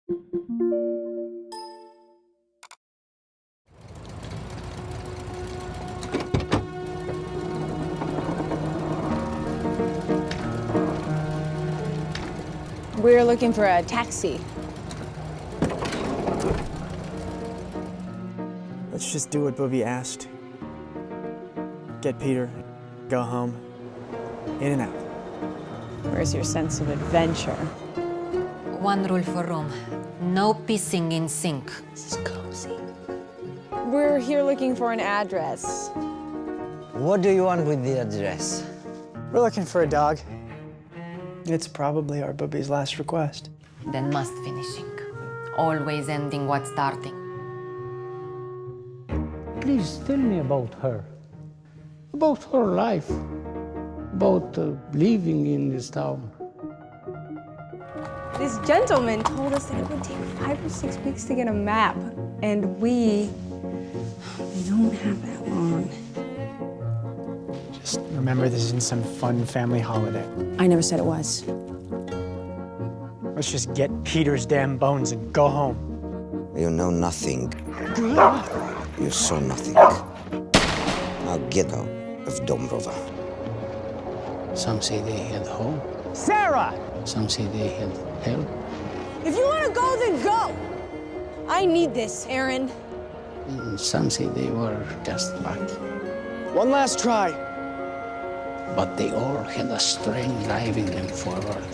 We're looking for a taxi. Let's just do what Bobby asked. Get Peter, go home, in and out. Where's your sense of adventure? One rule for Rome, no pissing in sink. This is cozy. We're here looking for an address. What do you want with the address? We're looking for a dog. It's probably our Bobby's last request. Then must finishing. Always ending what's starting. Please tell me about her life, about living in this town. This gentleman told us that it would take 5 or 6 weeks to get a map, and we don't have that long. Just remember this isn't some fun family holiday. I never said it was. Let's just get Peter's damn bones and go home. You know nothing. You saw nothing. Now get out of Dombrova. Some say they had home, Sarah! some say they had hell. If you want to go, then go. I need this, Aaron. And some say they were just lucky. One last try. But they all had a strength driving them forward.